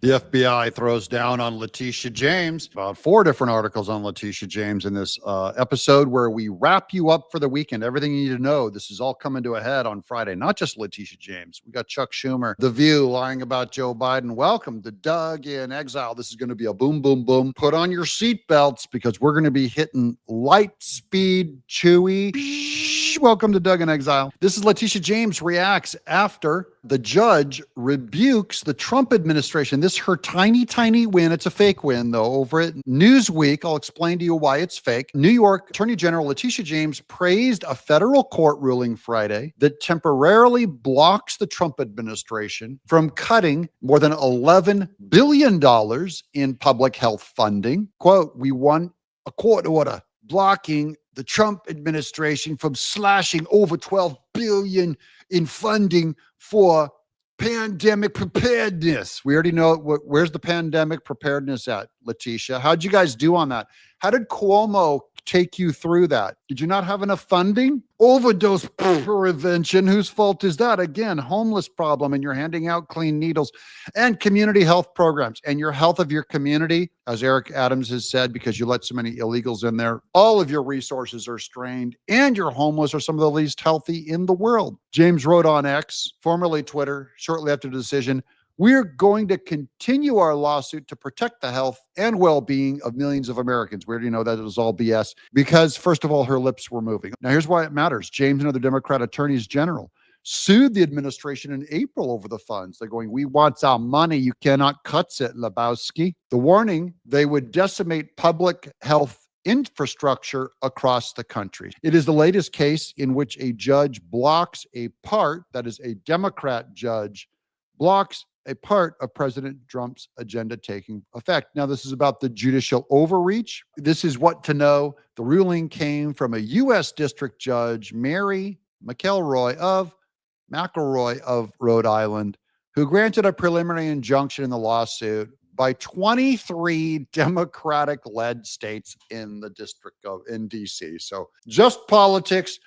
The FBI throws down on Letitia James. About 4 different articles on Letitia James in this episode where we wrap you up for the weekend. Everything you need to know. This is all coming to a head on Friday. Not just Letitia James. We got Chuck Schumer, The View, lying about Joe Biden. Welcome to Doug in Exile. This is going to be a boom, boom, boom. Put on your seatbelts because we're going to be hitting light speed, chewy. Welcome to Doug in Exile. This is Letitia James reacts after the judge rebukes the Trump administration. This is her tiny, tiny win. It's a fake win, though, over at Newsweek. I'll explain to you why it's fake. New York Attorney General Letitia James praised a federal court ruling Friday that temporarily blocks the Trump administration from cutting more than $11 billion in public health funding. Quote, "We won a court order blocking the Trump administration from slashing over $12 billion in funding for pandemic preparedness." We already know where's the pandemic preparedness at, Letitia. How'd you guys do on that? How did Cuomo take you through that? Did you not have enough funding? Overdose prevention. Whose fault is that? Again, homeless problem, and you're handing out clean needles, and community health programs, and your health of your community, as Eric Adams has said, because you let so many illegals in there, all of your resources are strained, and your homeless are some of the least healthy in the world. James wrote on X, formerly Twitter, shortly after the decision, "We're going to continue our lawsuit to protect the health and well-being of millions of Americans." We already know that it was all BS because, first of all, her lips were moving. Now, here's why it matters. James and other Democrat attorneys general sued the administration in April over the funds. They're going, "We want our money. You cannot cut it, Lebowski." The warning, they would decimate public health infrastructure across the country. It is the latest case in which a judge blocks a part, that is a Democrat judge, blocks a part of President Trump's agenda taking effect. Now, this is about the judicial overreach. This is what to know. The ruling came from a U.S. District Judge, Mary McElroy of Rhode Island, who granted a preliminary injunction in the lawsuit by 23 Democratic-led states in the district of in D.C. So just politics,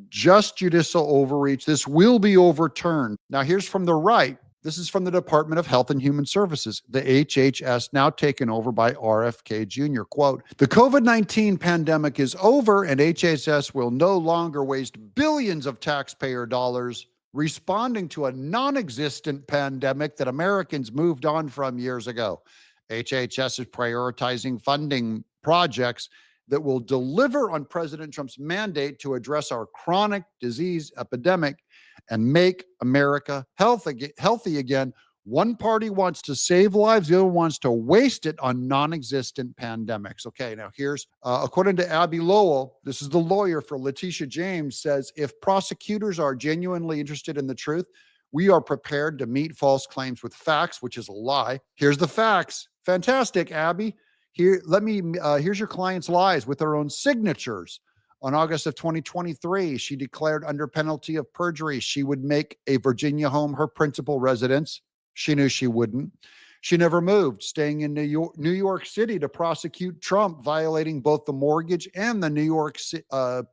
just judicial overreach. This will be overturned. Now, here's from the right. This is from the Department of Health and Human Services, the HHS, now taken over by RFK Jr. Quote, "The COVID-19 pandemic is over and HHS will no longer waste billions of taxpayer dollars responding to a non-existent pandemic that Americans moved on from years ago. HHS is prioritizing funding projects that will deliver on President Trump's mandate to address our chronic disease epidemic and make America healthy again. One party wants to save lives, the other wants to waste it on non-existent pandemics." Okay, now here's, according to Abby Lowell, this is the lawyer for Letitia James, says, "If prosecutors are genuinely interested in the truth, we are prepared to meet false claims with facts," which is a lie. Here's the facts. Fantastic, Abby. Here's your client's lies with her own signatures. On August of 2023, she declared under penalty of perjury she would make a Virginia home her principal residence. She knew she wouldn't. She never moved, staying in New York City to prosecute Trump, violating both the mortgage and the New York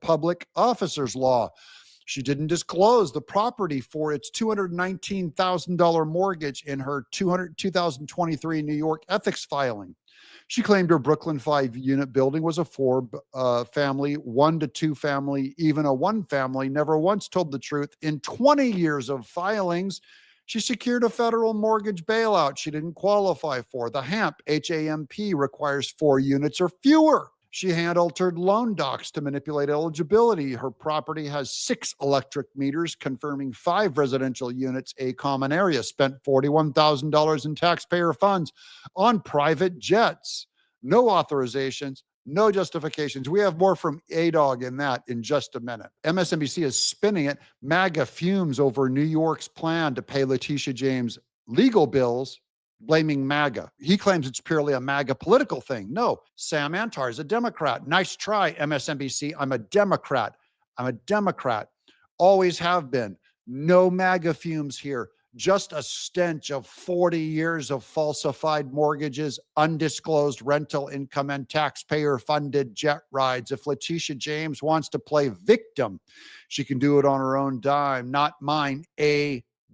public officers law. She didn't disclose the property for its $219,000 mortgage in her 2023 New York ethics filing. She claimed her Brooklyn 5-unit building was a 4-family, 1 to 2 family, even a 1 family, never once told the truth. In 20 years of filings, she secured a federal mortgage bailout she didn't qualify for. The HAMP, H-A-M-P, requires 4 units or fewer. She hand-altered loan docs to manipulate eligibility. Her property has 6 electric meters, confirming 5 residential units, a common area. Spent $41,000 in taxpayer funds on private jets. No authorizations, no justifications. We have more from A-Dog in that in just a minute. MSNBC is spinning it. MAGA fumes over New York's plan to pay Letitia James legal bills, blaming MAGA. He claims it's purely a MAGA political thing. No, Sam Antar is a Democrat. Nice try, MSNBC. I'm a Democrat. Always have been. No MAGA fumes here. Just a stench of 40 years of falsified mortgages, undisclosed rental income, and taxpayer-funded jet rides. If Letitia James wants to play victim, she can do it on her own dime, not mine.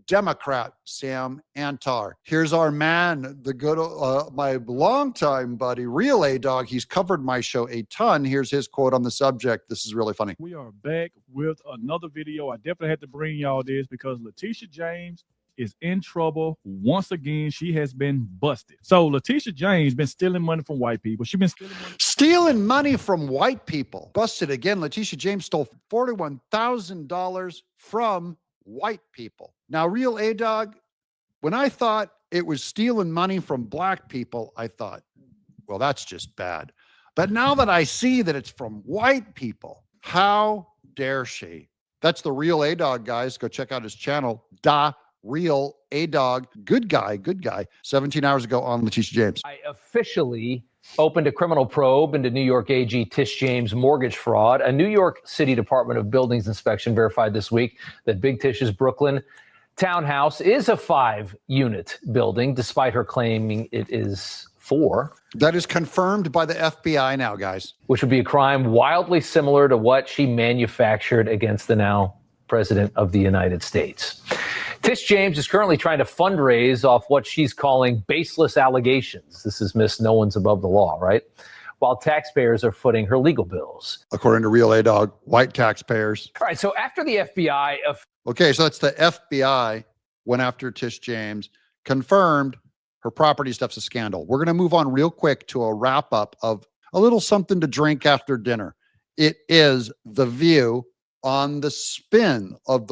Democrat Sam Antar. Here's our man, the good, my longtime buddy, Real A-Dog. He's covered my show a ton. Here's his quote on the subject. This is really funny. We are back with another video. I definitely had to bring y'all this because Letitia James is in trouble once again. She has been busted. So Letitia James been stealing money from white people. She's been stealing money from white people. Busted again. Letitia James stole $41,000 from white people. Now, Real A-Dog, when I thought it was stealing money from black people, I thought, well, that's just bad. But now that I see that it's from white people, how dare she? That's the Real A-Dog, guys. Go check out his channel, Real A-Dog. Good guy. 17 hours ago on Letitia James. I officially opened a criminal probe into New York AG Tish James mortgage fraud. A New York City Department of Buildings inspection verified this week that Big Tish's Brooklyn townhouse is a 5-unit building, despite her claiming it is 4. That is confirmed by the FBI now, guys. Which would be a crime wildly similar to what she manufactured against the now President of the United States. Tish James is currently trying to fundraise off what she's calling baseless allegations. This is Miss No One's Above the Law, right? While taxpayers are footing her legal bills. According to Real A-Dog, white taxpayers. All right, so after the FBI... Okay, so that's the FBI went after Tish James, confirmed her property stuff's a scandal. We're going to move on real quick to a wrap-up of a little something to drink after dinner. It is The View on the spin of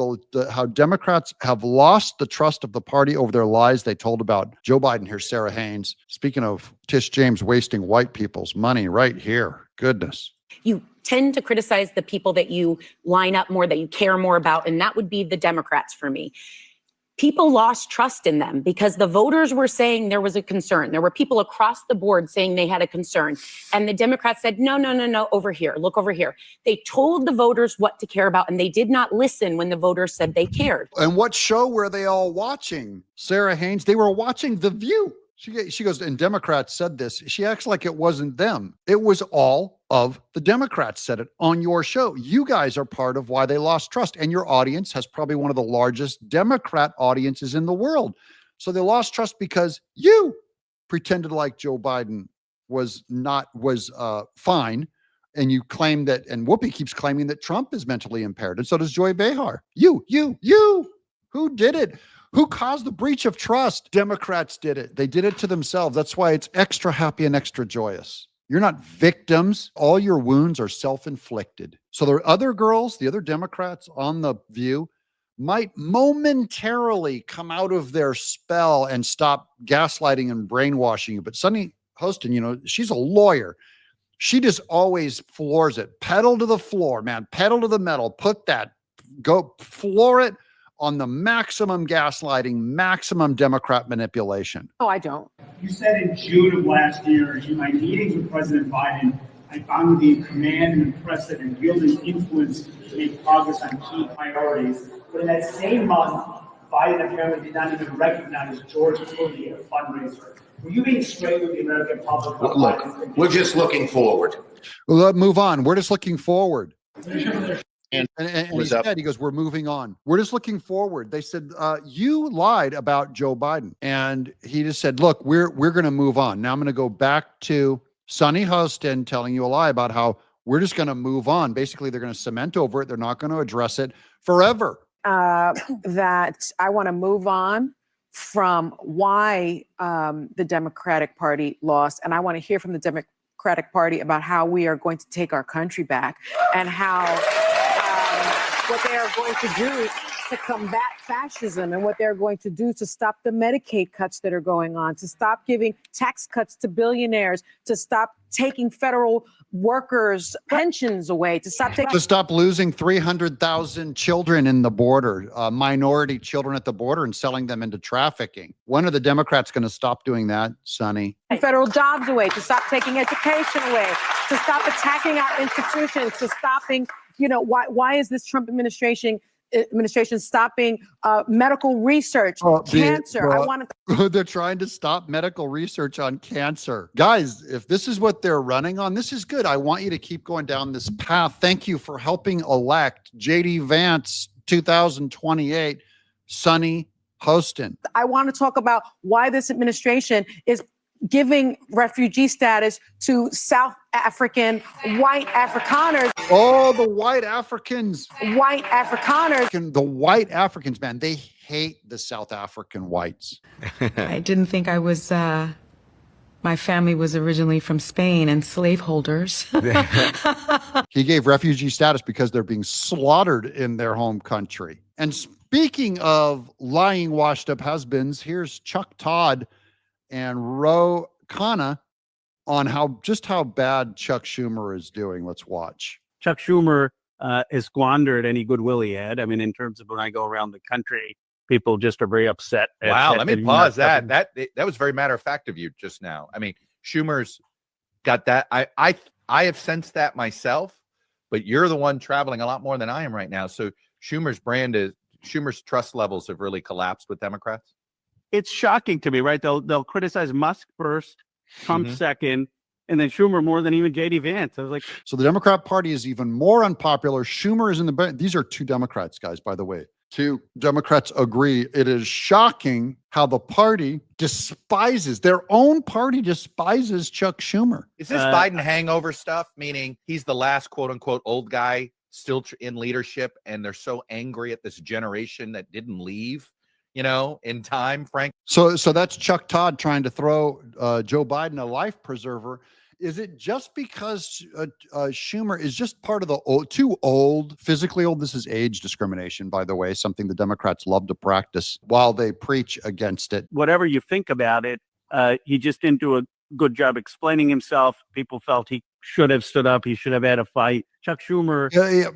how Democrats have lost the trust of the party over their lies they told about Joe Biden. Here's Sarah Haynes. Speaking of Tish James wasting white people's money right here. Goodness. You tend to criticize the people that you line up more, that you care more about, and that would be the Democrats for me. People lost trust in them because the voters were saying there was a concern. There were people across the board saying they had a concern. And the Democrats said, no, over here, look over here. They told the voters what to care about, and they did not listen when the voters said they cared. And what show were they all watching? Sarah Haynes, they were watching The View. She goes, and Democrats said this. She acts like it wasn't them. It was all of the Democrats said it on your show. You guys are part of why they lost trust. And your audience has probably one of the largest Democrat audiences in the world. So they lost trust because you pretended like Joe Biden was fine. And you claim that, and Whoopi keeps claiming that Trump is mentally impaired. And so does Joy Behar. You. Who did it? Who caused the breach of trust? Democrats did it. They did it to themselves. That's why it's extra happy and extra joyous. You're not victims. All your wounds are self-inflicted. So the other girls, the other Democrats on The View might momentarily come out of their spell and stop gaslighting and brainwashing you. But Sonny Hostin, she's a lawyer. She just always floors it. Pedal to the floor, man. Pedal to the metal. Go floor it on the maximum gaslighting, maximum Democrat manipulation. No, I don't. You said in June of last year, in my meetings with President Biden, I found the command and impressive and wielding influence to make progress on key priorities. But in that same month, Biden apparently did not even recognize George Clooney, a fundraiser. Were you being straight with the American public? Look, we're just looking forward. Well, let's move on. We're just looking forward. And he goes, we're moving on. We're just looking forward. They said, you lied about Joe Biden. And he just said, look, we're going to move on. Now I'm going to go back to Sonny Hostin telling you a lie about how we're just going to move on. Basically, they're going to cement over it. They're not going to address it forever. That I want to move on from why the Democratic Party lost. And I want to hear from the Democratic Party about how we are going to take our country back and how what they are going to do to combat fascism and what they're going to do to stop the Medicaid cuts that are going on, to stop giving tax cuts to billionaires, to stop taking federal workers' pensions away, to stop losing 300,000 children in the border, minority children at the border, and selling them into trafficking. When are the Democrats going to stop doing that, Sonny? Federal jobs away, to stop taking education away, to stop attacking our institutions, to stopping, why is this Trump administration stopping medical research, cancer? They're trying to stop medical research on cancer. Guys, if this is what they're running on, this is good. I want you to keep going down this path. Thank you for helping elect JD Vance 2028, Sonny Hostin. I want to talk about why this administration is giving refugee status to South African white Afrikaners. Oh, the white Africans. White Afrikaners. The white Africans, man, they hate the South African whites. I didn't think I was, my family was originally from Spain and slaveholders. He gave refugee status because they're being slaughtered in their home country. And speaking of lying, washed up husbands, here's Chuck Todd and Ro Khanna on how bad Chuck Schumer is doing. Let's watch. Chuck Schumer has squandered any goodwill he had. I mean, in terms of when I go around the country, people just are very upset. Wow, let me pause that. That was very matter of fact of you just now. I mean, Schumer's got that. I have sensed that myself, but you're the one traveling a lot more than I am right now. So Schumer's trust levels have really collapsed with Democrats. It's shocking to me, right? They'll criticize Musk first, Trump second, and then Schumer more than even JD Vance. I was like, so the Democrat Party is even more unpopular. Schumer is in the these are two Democrats, guys, by the way. Two Democrats agree. It is shocking how the party despises, their own party despises Chuck Schumer. Is this Biden hangover stuff, meaning he's the last quote unquote old guy still in leadership, and they're so angry at this generation that didn't leave, in time, Frank? So that's Chuck Todd trying to throw Joe Biden a life preserver. Is it just because Schumer is just part of the too old, physically old? This is age discrimination, by the way, something the Democrats love to practice while they preach against it. whatever you think about it, he just didn't do a good job explaining himself. People felt he should have stood up. He should have had a fight. Chuck Schumer.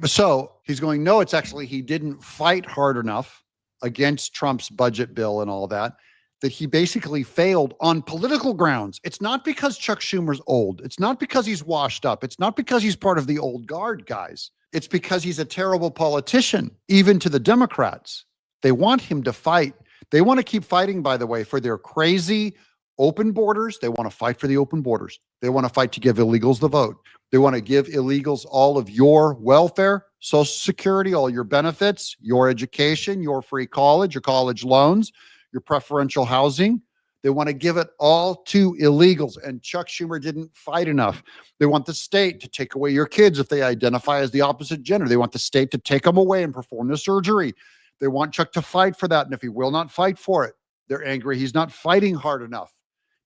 So he's going, no, it's actually he didn't fight hard enough against Trump's budget bill and all that he basically failed on political grounds. It's not because Chuck Schumer's old. It's not because he's washed up. It's not because he's part of the old guard, guys. It's because he's a terrible politician, even to the Democrats. They want him to fight. They want to keep fighting, by the way, for their crazy open borders. They want to fight for the open borders. They want to fight to give illegals the vote. They want to give illegals all of your welfare, Social Security, all your benefits, your education, your free college, your college loans, your preferential housing. They want to give it all to illegals. And Chuck Schumer didn't fight enough. They want the state to take away your kids if they identify as the opposite gender. They want the state to take them away and perform the surgery. They want Chuck to fight for that. And if he will not fight for it, they're angry. He's not fighting hard enough.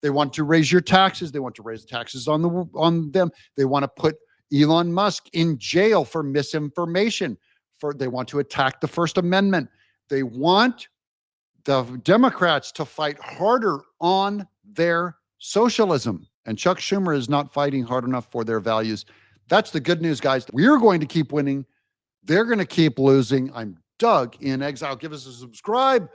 They want to raise your taxes. They want to raise taxes on them. They want to put Elon Musk in jail for misinformation. They want to attack the First Amendment. They want the Democrats to fight harder on their socialism. And Chuck Schumer is not fighting hard enough for their values. That's the good news, guys. We're going to keep winning. They're going to keep losing. I'm Doug in Exile. Give us a subscribe,